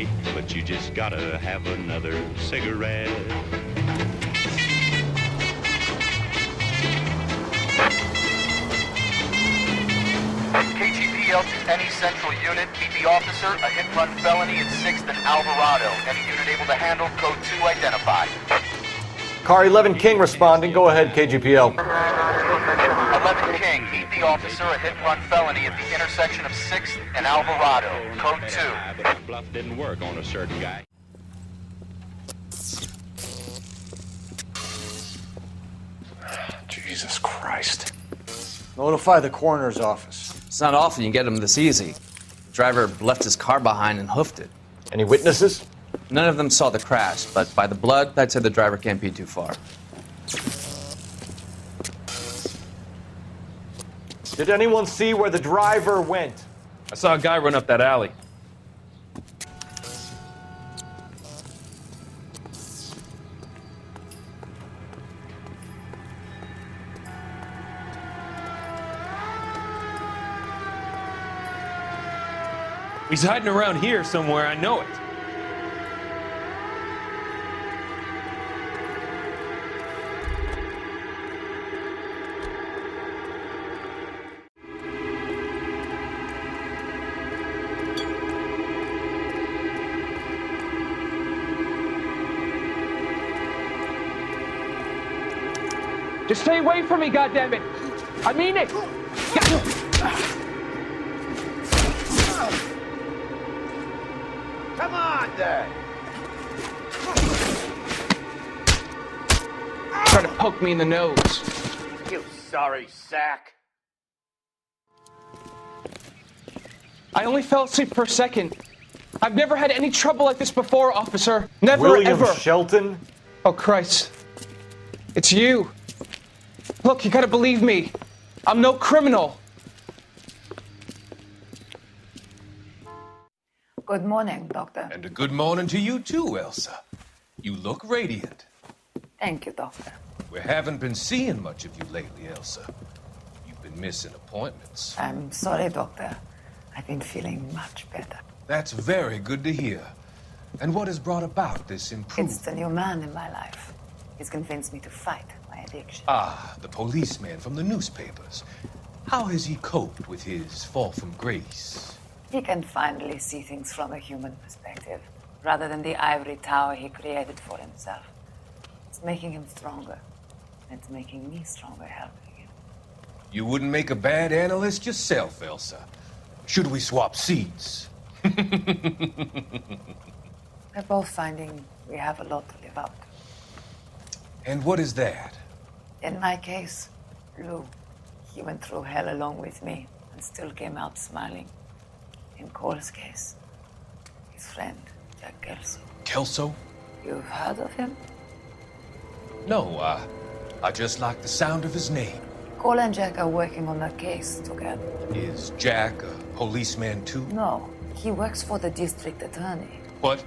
late, but you just gotta have another cigarette. KGPL to any central unit. Meet the officer, a hit-run felony at 6th and Alvarado. Any unit able to handle, code 2 identified. Car 11 King responding. Go ahead, KGPL. 11 King, meet the officer, a hit-run felony at the intersection of 6th and Alvarado. Code 2. But the bluff didn't work on a certain guy. Jesus Christ. Notify the coroner's office. It's not often you get them this easy. The driver left his car behind and hoofed it. Any witnesses? None of them saw the crash, but by the blood, I'd say the driver can't be too far. Did anyone see where the driver went? I saw a guy run up that alley. He's hiding around here somewhere, I know it. Just stay away from me, goddammit! I mean it! Come on, then! Try to poke me in the nose. You sorry sack. I only fell asleep for a second. I've never had any trouble like this before, officer. Never, William ever. Shelton? Oh, Christ. It's you. Look, you gotta believe me. I'm no criminal. Good morning, Doctor. And a good morning to you too, Elsa. You look radiant. Thank you, Doctor. We haven't been seeing much of you lately, Elsa. You've been missing appointments. I'm sorry, Doctor. I've been feeling much better. That's very good to hear. And what has brought about this improvement? It's the new man in my life. He's convinced me to fight my addiction. Ah, the policeman from the newspapers. How has he coped with his fall from grace? He can finally see things from a human perspective, rather than the ivory tower he created for himself. It's making him stronger. It's making me stronger helping him. You wouldn't make a bad analyst yourself, Elsa. Should we swap seats? We're both finding we have a lot to live up to. And what is that? In my case, Lou, he went through hell along with me and still came out smiling. In Cole's case, his friend, Jack Kelso. Kelso? You've heard of him? No, I just like the sound of his name. Cole and Jack are working on a case together. Is Jack a policeman too? No, he works for the district attorney. What?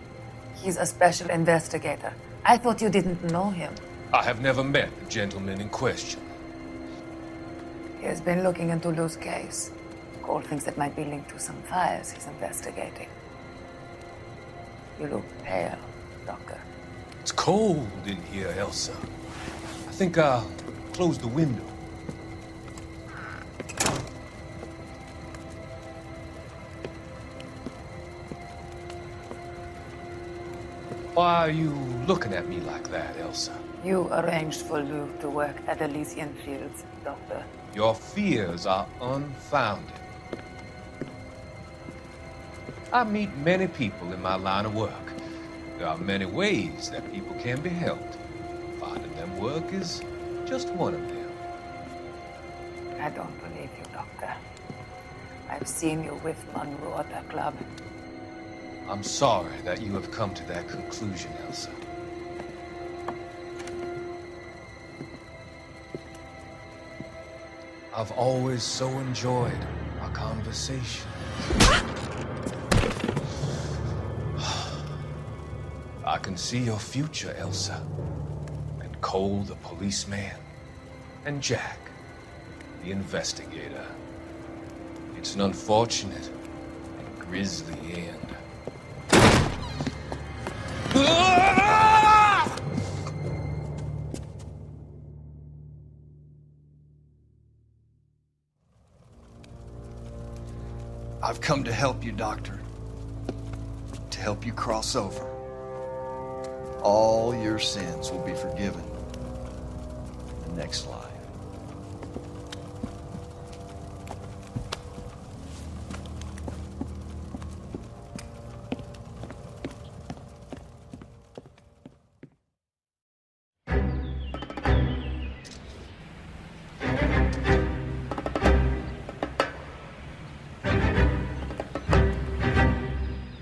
He's a special investigator. I thought you didn't know him. I have never met the gentleman in question. He has been looking into Lou's case. Cole thinks it might be linked to some fires he's investigating. You look pale, Doctor. It's cold in here, Elsa. I think I'll close the window. Why are you looking at me like that, Elsa? You arranged for Lou to work at Elysian Fields, Doctor. Your fears are unfounded. I meet many people in my line of work. There are many ways that people can be helped. Finding them work is just one of them. I don't believe you, Doctor. I've seen you with Monroe at the club. I'm sorry that you have come to that conclusion, Elsa. I've always so enjoyed our conversation. I can see your future, Elsa. And Cole, the policeman. And Jack, the investigator. It's an unfortunate and grisly end. I've come to help you, Doctor. To help you cross over. All your sins will be forgiven in the next life.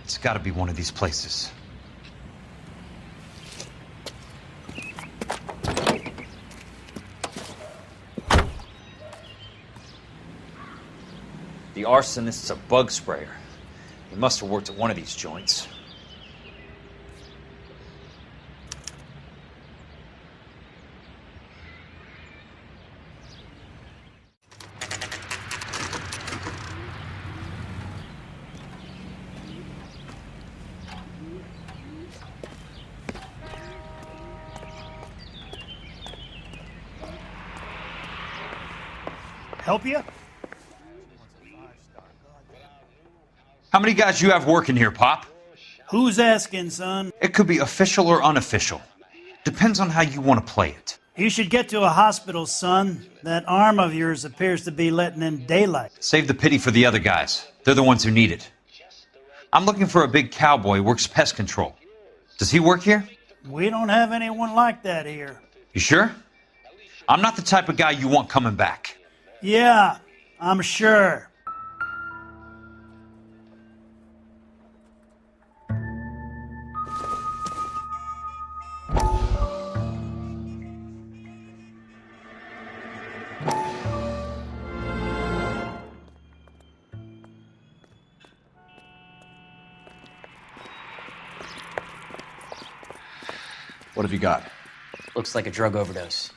It's got to be one of these places. The arsonist's a bug sprayer. He must have worked at one of these joints. Help you? How many guys you have working here, Pop? Who's asking, son? It could be official or unofficial. Depends on how you want to play it. You should get to a hospital, son. That arm of yours appears to be letting in daylight. Save the pity for the other guys. They're the ones who need it. I'm looking for a big cowboy who works pest control. Does he work here? We don't have anyone like that here. You sure? I'm not the type of guy you want coming back. Yeah, I'm sure. What have you got? Looks like a drug overdose.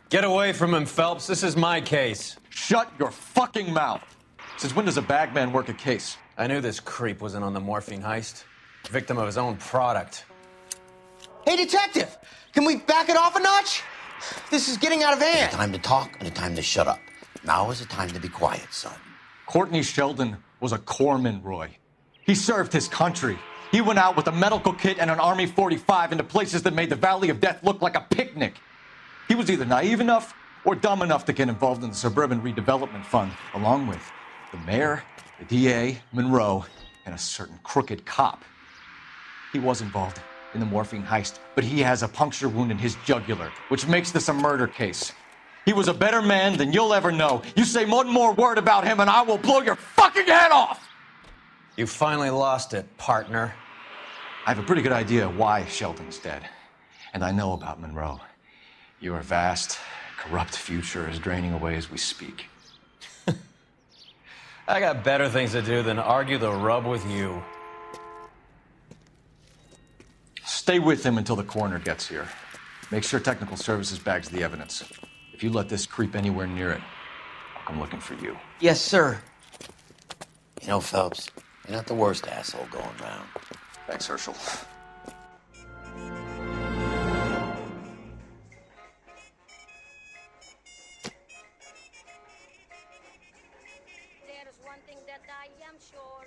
Get away from him, Phelps. This is my case. Shut your fucking mouth! Since when does a bagman work a case? I knew this creep was in on the morphine heist. Victim of his own product. Hey, detective! Can we back it off a notch? This is getting out of hand. There's a time to talk and a time to shut up. Now is the time to be quiet, son. Courtney Sheldon was a corpsman, Roy. He served his country. He went out with a medical kit and an Army 45 into places that made the Valley of Death look like a picnic. He was either naive enough or dumb enough to get involved in the Suburban Redevelopment Fund, along with the mayor, the DA, Monroe, and a certain crooked cop. He was involved in the morphine heist, but he has a puncture wound in his jugular, which makes this a murder case. He was a better man than you'll ever know. You say one more word about him and I will blow your fucking head off! You finally lost it, partner. I have a pretty good idea why Sheldon's dead. And I know about Monroe. Your vast, corrupt future is draining away as we speak. I got better things to do than argue the rub with you. Stay with him until the coroner gets here. Make sure technical services bags the evidence. If you let this creep anywhere near it, I'll come looking for you. Yes, sir. You know, Phelps, you're not the worst asshole going round. Thanks, Herschel. There's one thing that I am sure.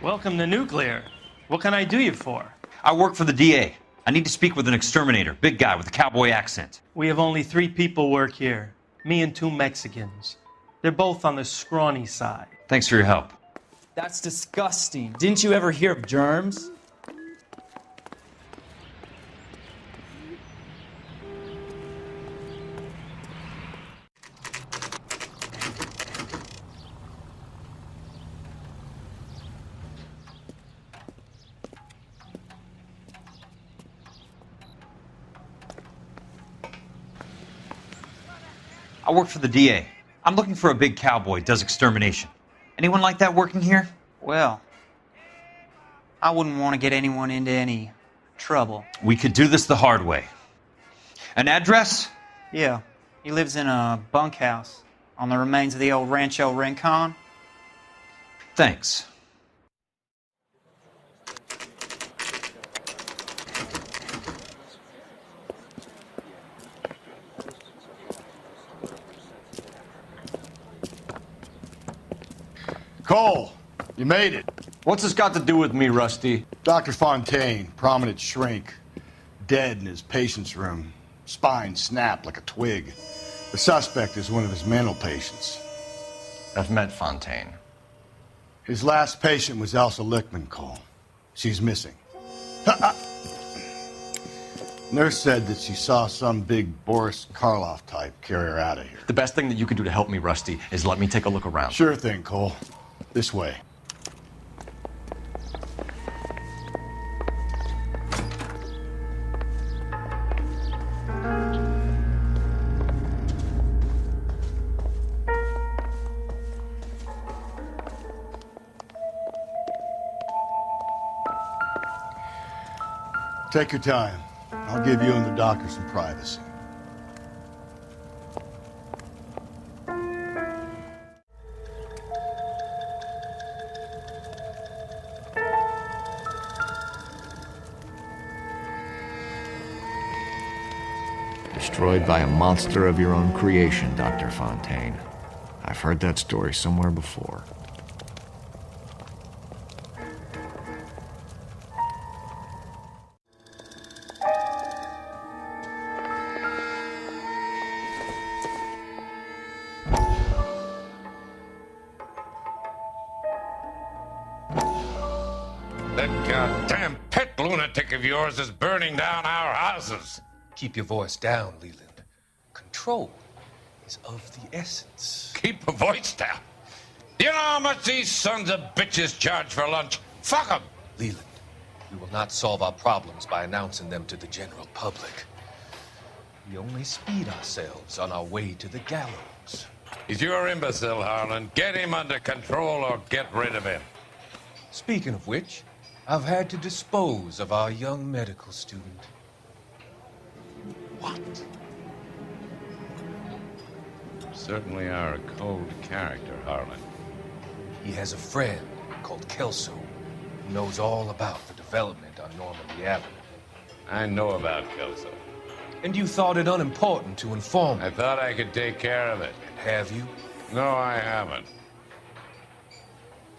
Welcome to Nuclear. What can I do you for? I work for the DA. I need to speak with an exterminator, big guy with a cowboy accent. We have only 3 people work here. Me and 2 Mexicans. They're both on the scrawny side. Thanks for your help. That's disgusting. Didn't you ever hear of germs? I work for the DA. I'm looking for a big cowboy, does extermination. Anyone like that working here? Well, I wouldn't want to get anyone into any trouble. We could do this the hard way. An address? Yeah, he lives in a bunkhouse on the remains of the old Rancho Rincon. Thanks. Cole, you made it. What's this got to do with me, Rusty? Dr. Fontaine, prominent shrink, dead in his patient's room. Spine snapped like a twig. The suspect is one of his mental patients. I've met Fontaine. His last patient was Elsa Lichtman, Cole. She's missing. Nurse said that she saw some big Boris Karloff type carry her out of here. The best thing that you can do to help me, Rusty, is let me take a look around. Sure thing, Cole. This way. Take your time. I'll give you and the doctor some privacy. Destroyed by a monster of your own creation, Dr. Fontaine. I've heard that story somewhere before. That goddamn pet lunatic of yours is burning down our houses. Keep your voice down, Leland. Control is of the essence. Keep your voice down. Do you know how much these sons of bitches charge for lunch? Fuck them. Leland, we will not solve our problems by announcing them to the general public. We only speed ourselves on our way to the gallows. He's your imbecile, Harlan. Get him under control or get rid of him. Speaking of which, I've had to dispose of our young medical student. What? You certainly are a cold character, Harlan. He has a friend called Kelso who knows all about the development on Normandy Avenue. I know about Kelso. And you thought it unimportant to inform me. I thought I could take care of it. And have you? No, I haven't.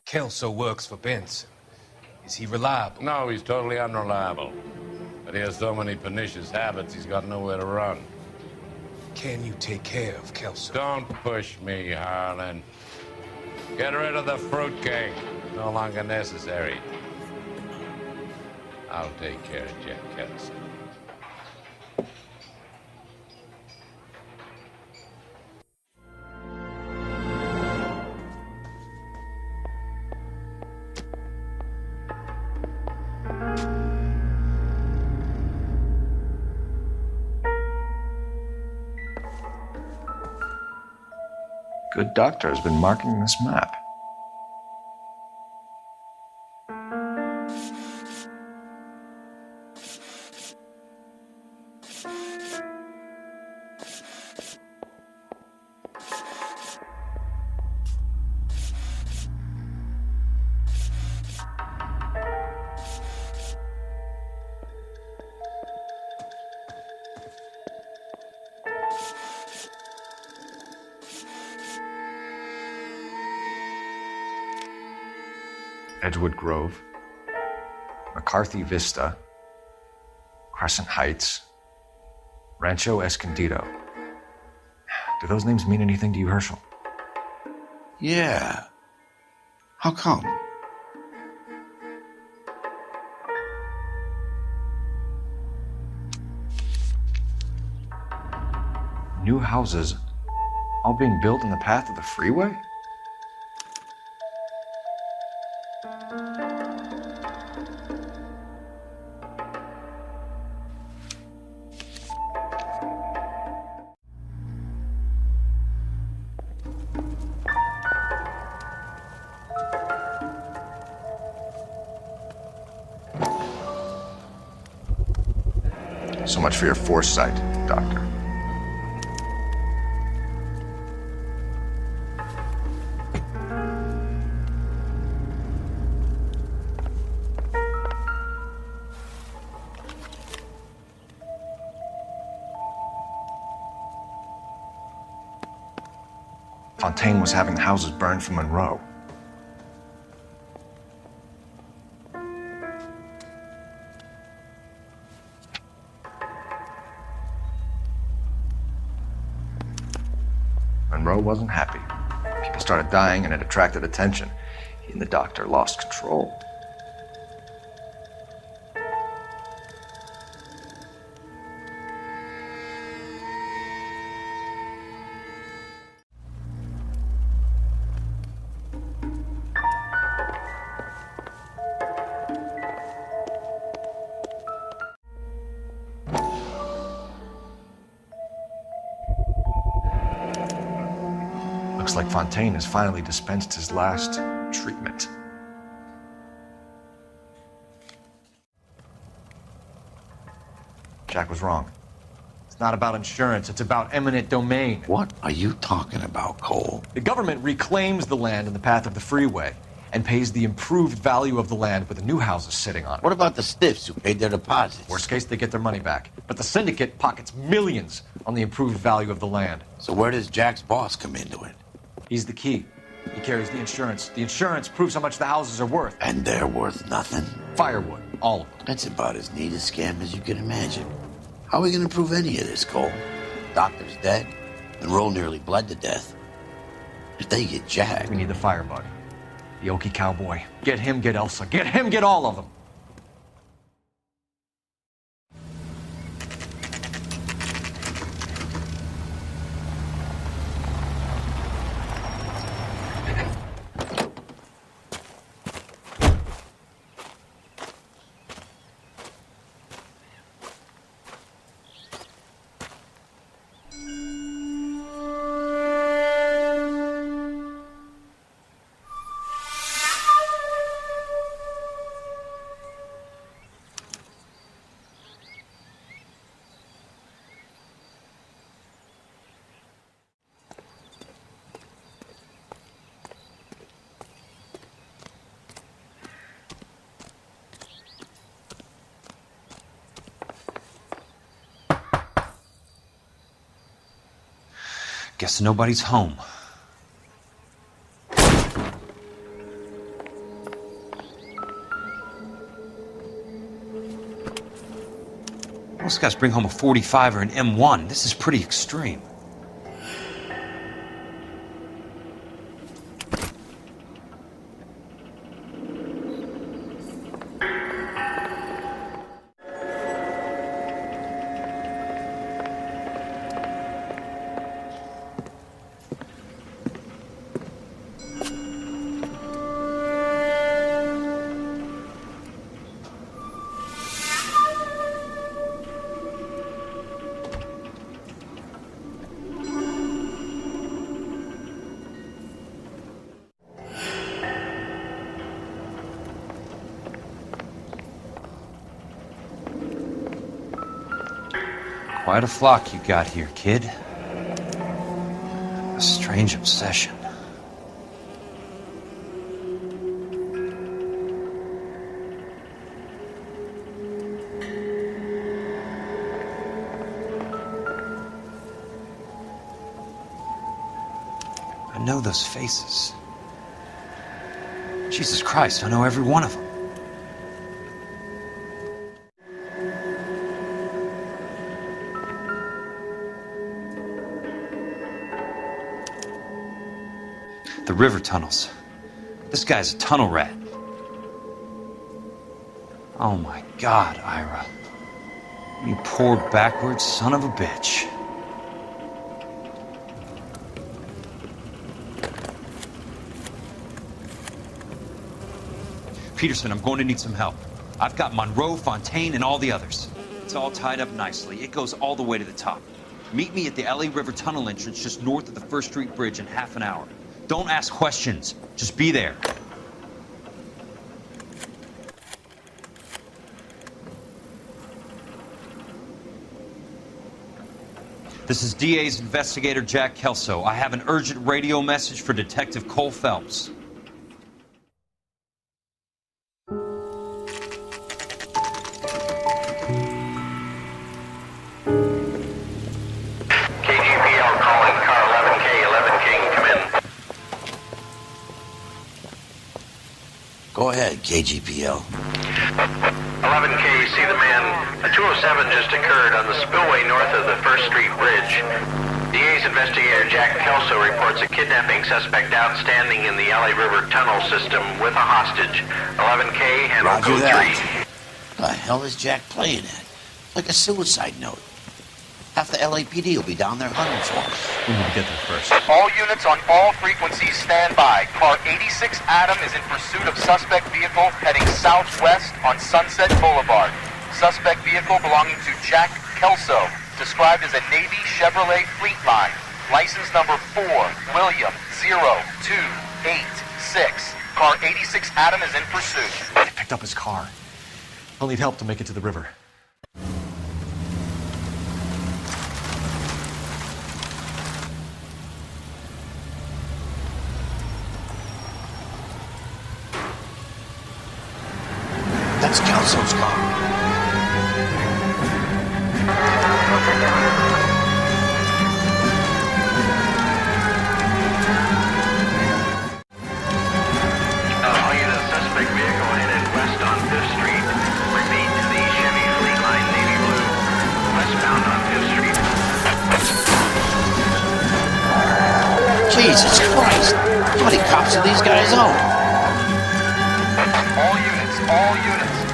Kelso works for Benson. Is he reliable? No, he's totally unreliable. But he has so many pernicious habits, he's got nowhere to run. Can you take care of Kelso? Don't push me, Harlan. Get rid of the fruitcake. No longer necessary. I'll take care of Jack Kelso. Good doctor has been marking this map. Edgewood Grove, McCarthy Vista, Crescent Heights, Rancho Escondido. Do those names mean anything to you, Herschel? Yeah. How come? New houses, all being built in the path of the freeway? So much for your foresight, Doctor. Fontaine was having the houses burned from Monroe. Monroe wasn't happy. People started dying and it attracted attention. He and the doctor lost control. Looks like Fontaine has finally dispensed his last treatment. Jack was wrong. It's not about insurance, it's about eminent domain. What are you talking about, Cole? The government reclaims the land in the path of the freeway and pays the improved value of the land with the new houses sitting on it. What about the stiffs who paid their deposits? Worst case, they get their money back. But the syndicate pockets millions on the improved value of the land. So where does Jack's boss come into it? He's the key. He carries the insurance. The insurance proves how much the houses are worth. And they're worth nothing? Firewood, all of them. That's about as neat a scam as you can imagine. How are we gonna prove any of this, Cole? Doctor's dead. Monroe nearly bled to death. If they get Jack... We need the firebug. The Okie cowboy. Get him, get Elsa. Get him, get all of them. Guess nobody's home. Most guys bring home a 45 or an M1. This is pretty extreme. Quite a flock you got here, kid. A strange obsession. I know those faces. Jesus Christ, I know every one of them. The river tunnels. This guy's a tunnel rat. Oh my God, Ira. You poor backwards son of a bitch. Peterson, I'm going to need some help. I've got Monroe, Fontaine, and all the others. It's all tied up nicely. It goes all the way to the top. Meet me at the LA River Tunnel entrance just north of the First Street Bridge in half an hour. Don't ask questions. Just be there. This is DA's investigator Jack Kelso. I have an urgent radio message for Detective Cole Phelps. Go ahead, KGPL. 11K, see the man. A 207 just occurred on the spillway north of the First Street Bridge. DA's Investigator Jack Kelso reports a kidnapping suspect outstanding in the LA River tunnel system with a hostage. 11K, handle Roger code that. The hell is Jack playing at? Like a suicide note. Half the LAPD will be down there hunting for him. We need to get there first. All units on all frequencies stand by. Car 86 Adam is in pursuit of suspect vehicle heading southwest on Sunset Boulevard. Suspect vehicle belonging to Jack Kelso, described as a Navy Chevrolet Fleetline. License number 4, William 0286. Car 86 Adam is in pursuit. I picked up his car. I'll need help to make it to the river. That's Kelso's car. Suspect vehicle headed west on 5th Street. Repeat, the Chevy Fleetline Navy Blue. Westbound on 5th Street. Jesus Christ! How many cops do these guys own? All units.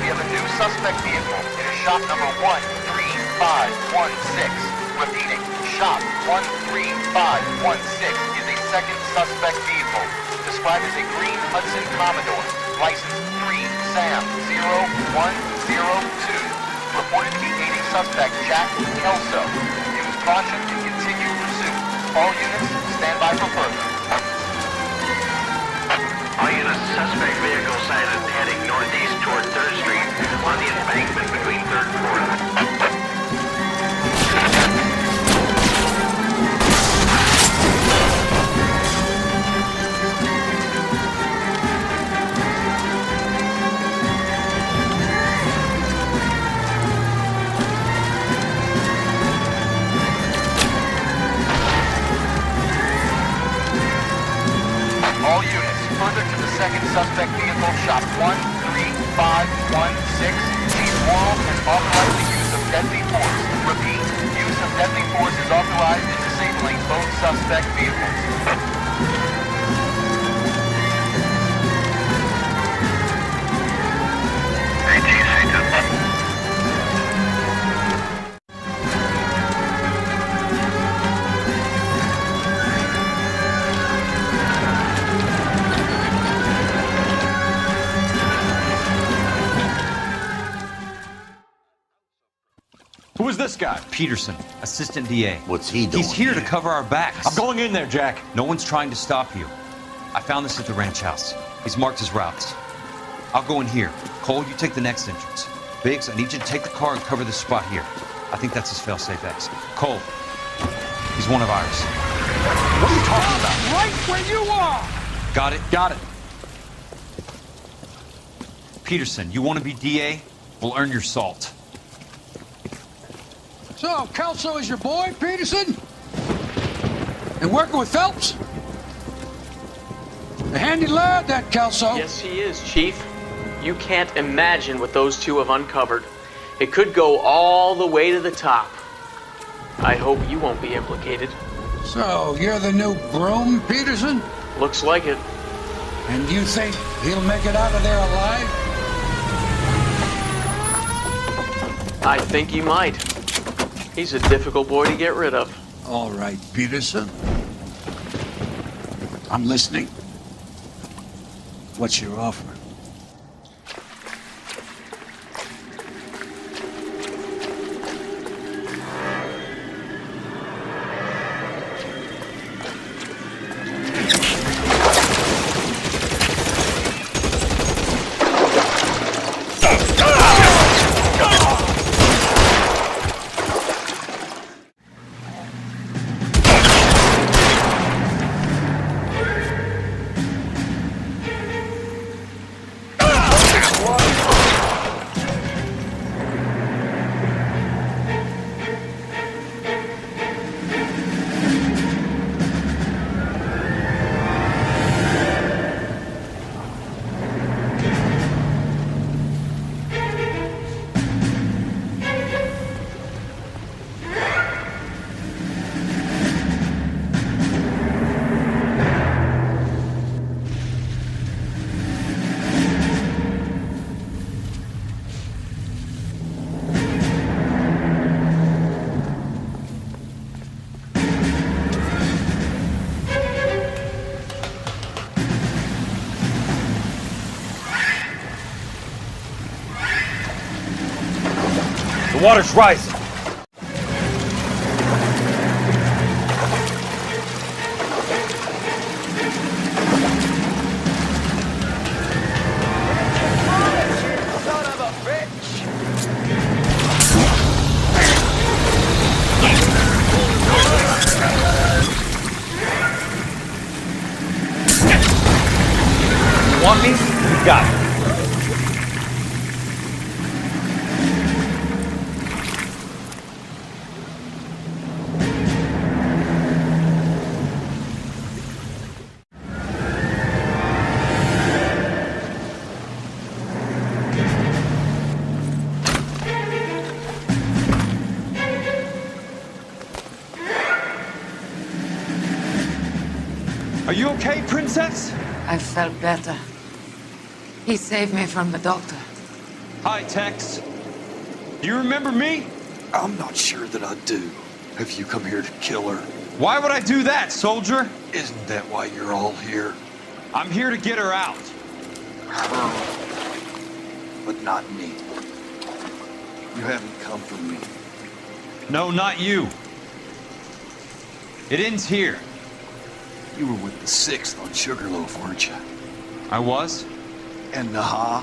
We have a new suspect vehicle. It is shop number 13516. Repeating, shop 13516 is a second suspect vehicle, described as a green Hudson Commodore, license 3 Sam 0102. Reported to be aiding suspect Jack Kelso. Use caution to continue pursuit. All units, stand by for further. All units, suspect vehicle sighted heading northeast toward 3rd Street on the embankment between 3rd and 4th. All units, further to the second suspect vehicle, shop 13516. Chief Worrell has authorized the use of deadly force. Repeat, use of deadly force is authorized in disabling both suspect vehicles. Who is this guy? Peterson, assistant DA. What's he doing? He's here to cover our backs. I'm going in there, Jack. No one's trying to stop you. I found this at the ranch house. He's marked his routes. I'll go in here. Cole, you take the next entrance. Biggs, I need you to take the car and cover this spot here. I think that's his fail-safe exit. Cole, he's one of ours. What are you talking about? Right where you are! Got it? Got it. Peterson, you want to be DA? We'll earn your salt. So, Kelso is your boy, Peterson? And working with Phelps? A handy lad, that Kelso. Yes, he is, Chief. You can't imagine what those two have uncovered. It could go all the way to the top. I hope you won't be implicated. So, you're the new broom, Peterson? Looks like it. And you think he'll make it out of there alive? I think he might. He's a difficult boy to get rid of. All right, Peterson. I'm listening. What's your offer? water's rising. Son of a bitch! You want me? You got it. Are you okay, Princess? I felt better. He saved me from the doctor. Hi, Tex. Do you remember me? I'm not sure that I do. Have you come here to kill her? Why would I do that, soldier? Isn't that why you're all here? I'm here to get her out. Her. But not me. You haven't come for me. No, not you. It ends here. You were with the 6th on Sugarloaf, weren't you? I was? And Naha?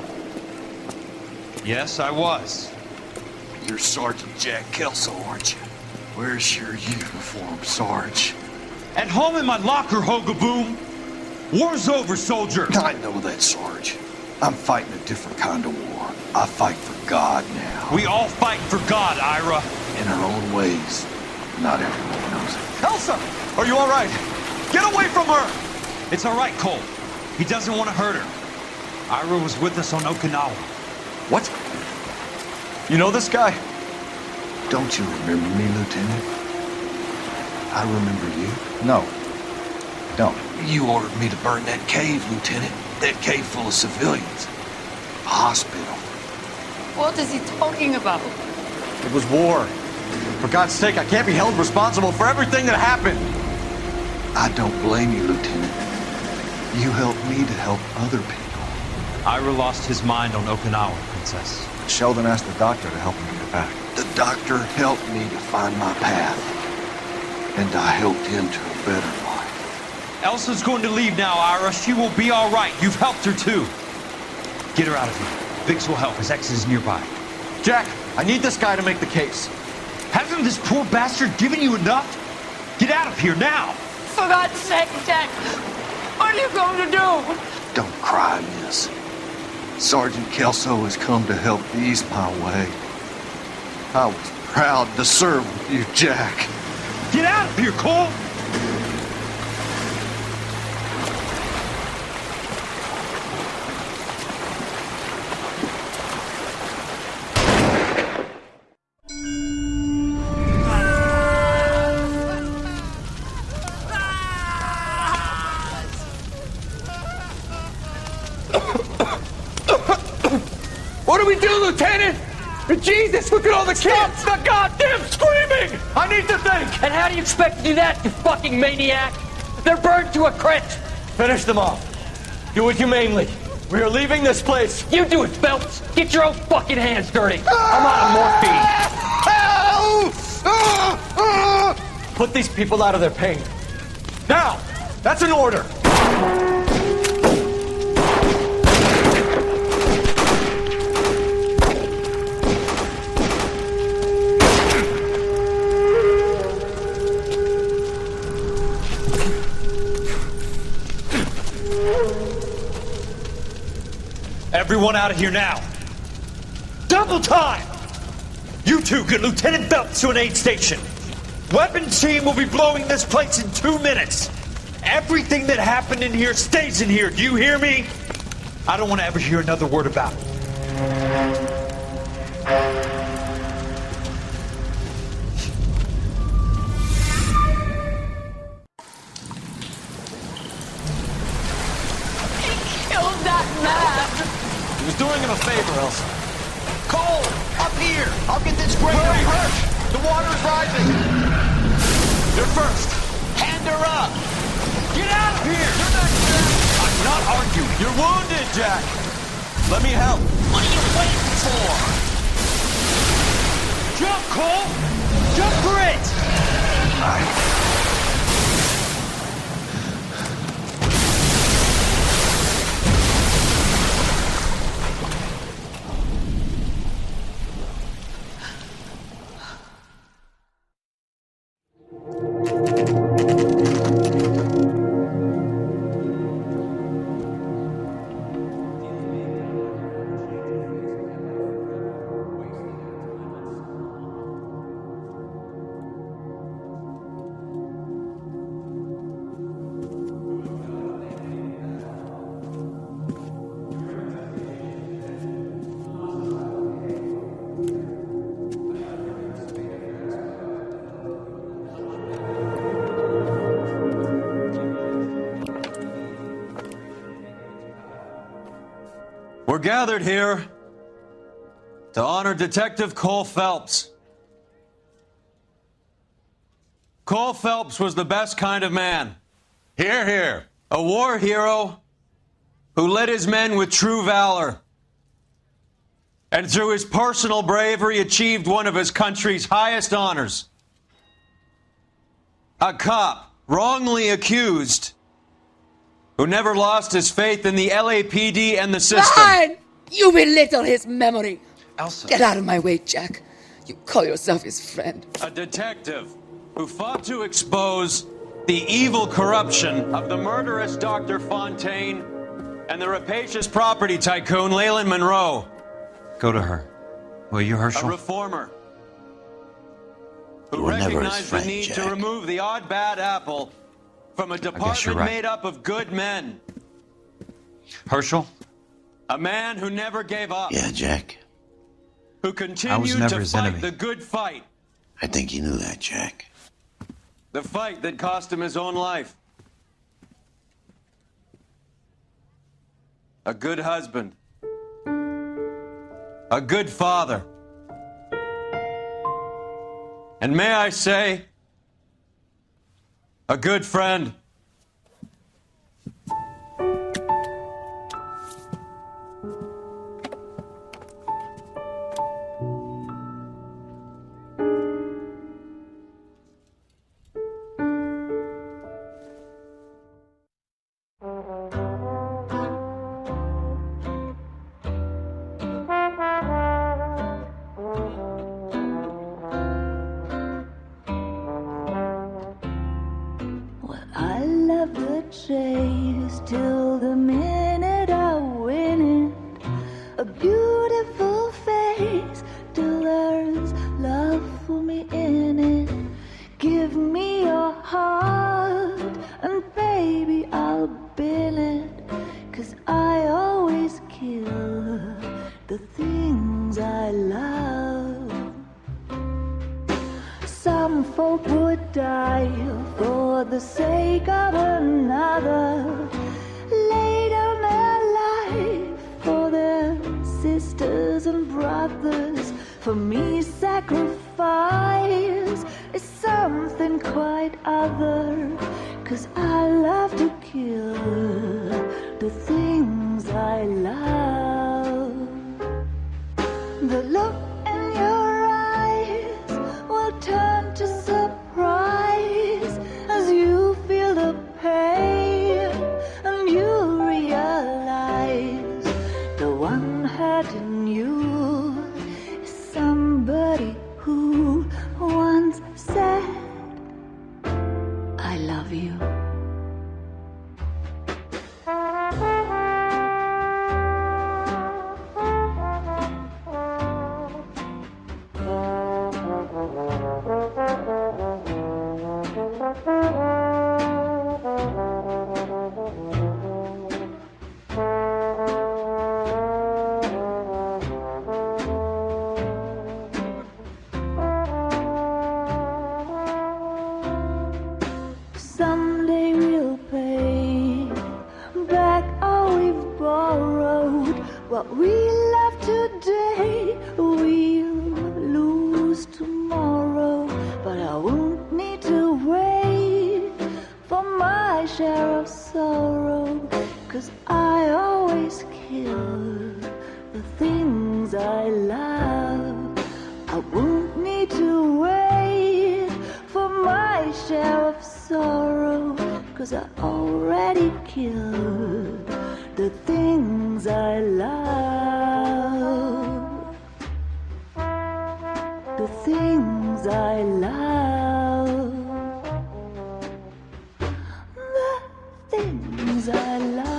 Yes, I was. You're Sergeant Jack Kelso, aren't you? Where's your uniform, Sarge? At home in my locker, Hogaboom. War's over, soldier. I know that, Sarge. I'm fighting a different kind of war. I fight for God now. We all fight for God, Ira. In our own ways. Not everyone knows it. Elsa! Are you all right? Get away from her! It's all right, Cole. He doesn't want to hurt her. Ira was with us on Okinawa. What? You know this guy? Don't you remember me, Lieutenant? I remember you. No. Don't. You ordered me to burn that cave, Lieutenant. That cave full of civilians. A hospital. What is he talking about? It was war. For God's sake, I can't be held responsible for everything that happened. I don't blame you, Lieutenant. You helped me to help other people. Ira lost his mind on Okinawa, Princess. Sheldon asked the doctor to help him get back. The doctor helped me to find my path. And I helped him to a better life. Elsa's going to leave now, Ira. She will be all right. You've helped her, too. Get her out of here. Biggs will help. His ex is nearby. Jack, I need this guy to make the case. Hasn't this poor bastard given you enough? Get out of here now! For God's sake, Jack! What are you going to do? Don't cry, miss. Sergeant Kelso has come to help ease my way. I was proud to serve with you, Jack. Get out of here, Cole! What do we do, Lieutenant? Jesus, look at all the kids! Stop the goddamn screaming! I need to think! And how do you expect to do that, you fucking maniac? They're burned to a crisp! Finish them off. Do it humanely. We are leaving this place. You do it, Phelps! Get your own fucking hands dirty! I'm out of morphine! Put these people out of their pain. Now! That's an order! Everyone out of here now. Double time! You two get Lieutenant Phelps to an aid station. Weapons team will be blowing this place in 2 minutes. Everything that happened in here stays in here. Do you hear me? I don't want to ever hear another word about it. Killed that man! He was doing him a favor, Elsa. Cole! Up here! I'll get this grader! Hurry! The water's rising! You're first! Hand her up! Get out of here! You're not Jack! I'm not arguing. You're wounded, Jack! Let me help. What are you waiting for? Jump, Cole! Jump for it! We're gathered here to honor Detective Cole Phelps. Cole Phelps was the best kind of man. Hear, hear. A war hero who led his men with true valor. And through his personal bravery achieved one of his country's highest honors. A cop wrongly accused who never lost his faith in the LAPD and the system. Fine! You belittle his memory. Elsa. Get out of my way, Jack. You call yourself his friend. A detective who fought to expose the evil corruption of the murderous Dr. Fontaine and the rapacious property tycoon Leyland Monroe. Go to her. Will you, Herschel? A reformer who You were never his recognized friend, the need Jack. to remove the odd bad apple from a you're department right. made up of good men. Herschel? A man who never gave up. Yeah, Jack. Who I was continued never to his fight enemy. the good fight. I think you knew that, Jack. The fight that cost him his own life. A good husband. A good father. And may I say, a good friend. I love the chase till the minute I win it. A beautiful face till there's love for me in it. Give me your heart and baby I'll bill it. 'Cause I always kill the things I love. Some folk would die for the sake of another. Lay down their life for their sisters and brothers. For me, sacrifice is something quite other. 'Cause I love to kill the things I love. The look in your eyes will turn to surprise as you feel the pain and you realize the one hurting you is somebody who once said, I love you. Someday we'll pay back all we've borrowed. What we love today, we'll lose tomorrow. But I won't need to wait for my share of sorrow. 'Cause I always kill the things I love. I won't need of sorrow, 'cause I already killed the things I love. The things I love. The things I love.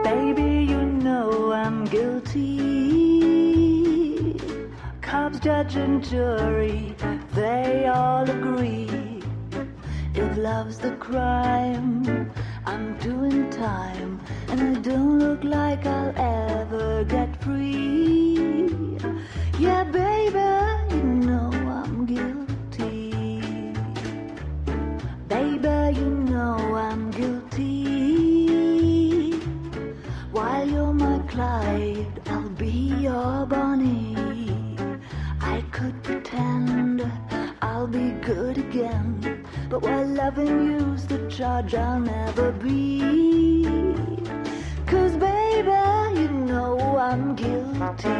Baby, you know I'm guilty. Cops, judge, and jury, they all agree. If love's the crime, I'm doing time, and I don't look like I'll ever get free. Yeah, baby, you know I'm guilty. Baby, you know I'm guilty. While you're my Clyde, I'll be your Bonnie. I could pretend I'll be good again, but while loving you's the charge I'll never be. 'Cause baby, you know I'm guilty.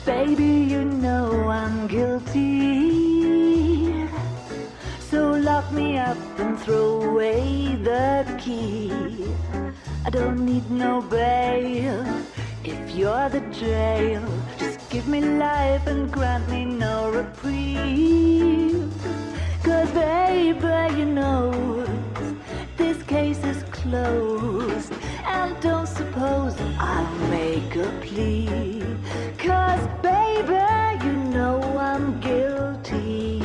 Baby, you know I'm guilty. So lock me up and throw away the key. I don't need no bail if you're the jail. Just give me life and grant me no reprieve. 'Cause baby, you know this case is closed. And don't suppose I'll make a plea. 'Cause baby, you know I'm guilty.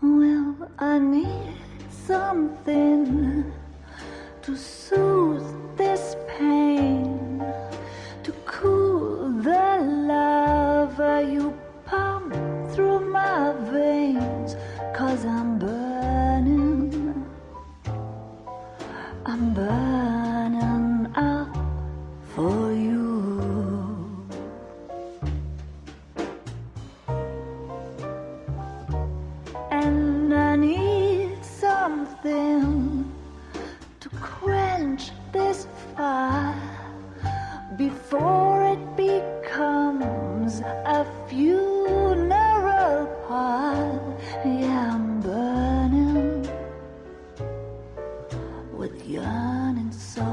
Well, I need something to soothe this pain, to cool the lava you pump through my veins. 'Cause I'm burning up for you. And I need something to quench this fire before it becomes a funeral pile. Yeah, I'm burning with yearning so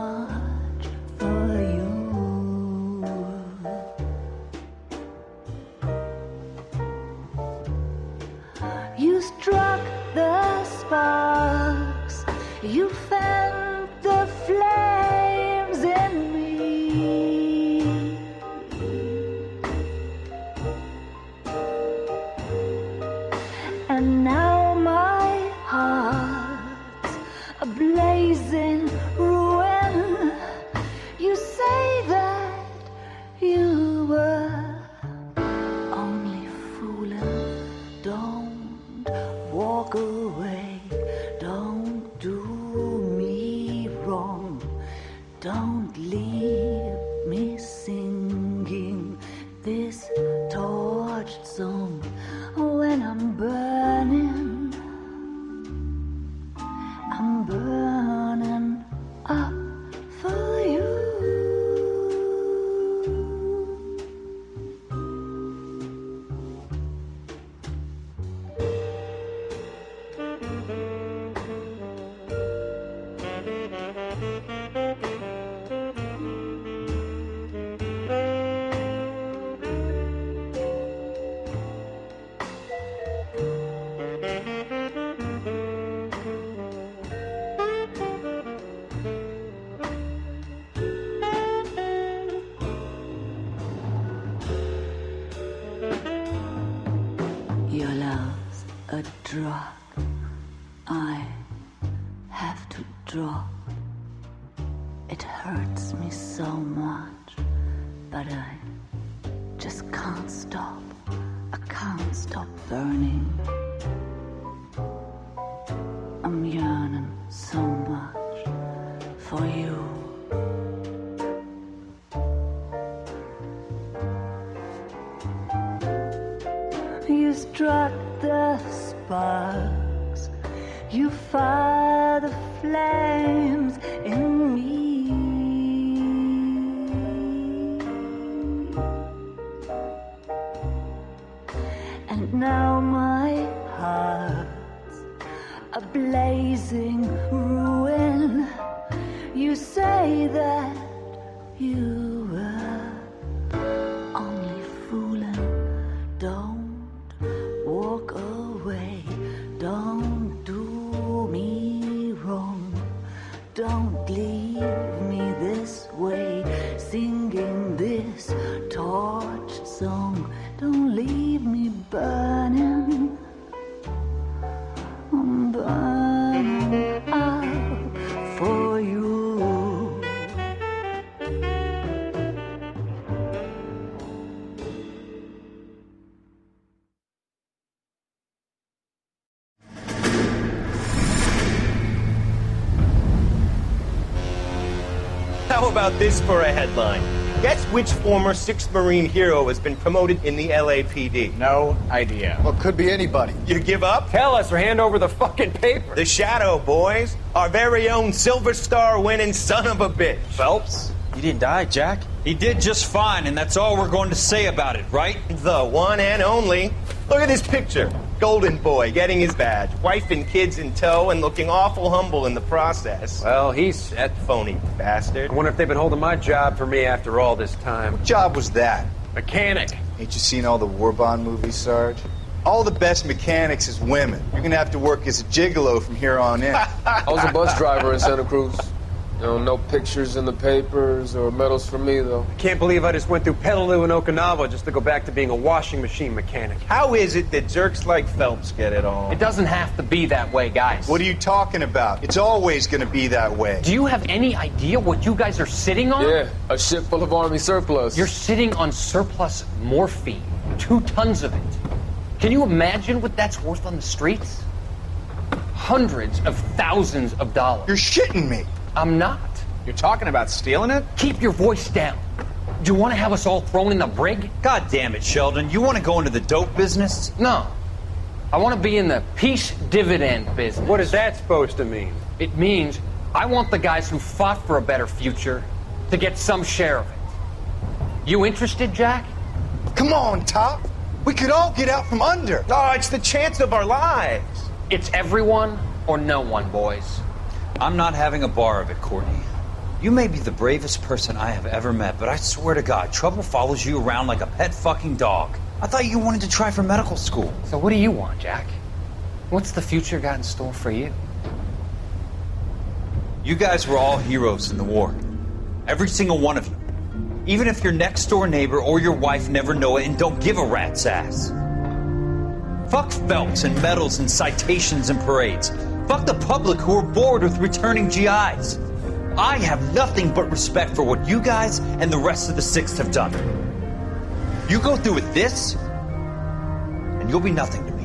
much for you. You struck the sparks, you fanned the flames in me. And now my heart's a blazing ruin. You say that you were only fooling. Don't walk away. Don't do me wrong. Don't leave me singing this torched song when I'm burning up for you. a drug I have to drop. It hurts me so much, but I just can't stop. I can't stop burning. I'm yearning so much for you. You struck the sparks, you fire the flames in me. And now my heart's a blazing ruin. You say that you were only fooling. Don't walk away. Don't do me wrong. Don't leave me this way, singing this torch song. Don't leave me burning. I'm burning out for you. How about this for a headline? Guess which former 6th Marine hero has been promoted in the LAPD? No idea. Well, could be anybody. You give up? Tell us or hand over the fucking paper. The Shadow, boys. Our very own Silver Star winning son of a bitch. Phelps? He didn't die, Jack. He did just fine, and that's all we're going to say about it, right? The one and only. Look at this picture. Golden boy getting his badge, wife and kids in tow, and looking awful humble in the process. Well, he's set. Phony bastard. I wonder if they've been holding my job for me after all this time. What job was that? Mechanic. Ain't you seen all the war bond movies, Sarge? All the best mechanics is women. You're gonna have to work as a gigolo from here on in. I was a bus driver in Santa Cruz. You know, no pictures in the papers or medals for me, though. I can't believe I just went through Petaloo and Okinawa just to go back to being a washing machine mechanic. How is it that jerks like Phelps get it all? It doesn't have to be that way, guys. What are you talking about? It's always gonna be that way. Do you have any idea what you guys are sitting on? Yeah, a ship full of Army surplus. You're sitting on surplus morphine. 2 tons of it. Can you imagine what that's worth on the streets? Hundreds of thousands of dollars. You're shitting me. I'm not. You're talking about stealing it? Keep your voice down. Do you want to have us all thrown in the brig? God damn it, Sheldon. You want to go into the dope business? No. I want to be in the peace dividend business. What is that supposed to mean? It means I want the guys who fought for a better future to get some share of it. You interested, Jack? Come on, Top. We could all get out from under. Oh, it's the chance of our lives. It's everyone or no one, boys. I'm not having a bar of it, Courtney. You may be the bravest person I have ever met, but I swear to God, trouble follows you around like a pet fucking dog. I thought you wanted to try for medical school. So what do you want, Jack? What's the future got in store for you? You guys were all heroes in the war. Every single one of you. Even if your next door neighbor or your wife never know it and don't give a rat's ass. Fuck Phelps and medals and citations and parades. Fuck the public who are bored with returning GIs. I have nothing but respect for what you guys and the rest of the 6th have done. You go through with this, and you'll be nothing to me.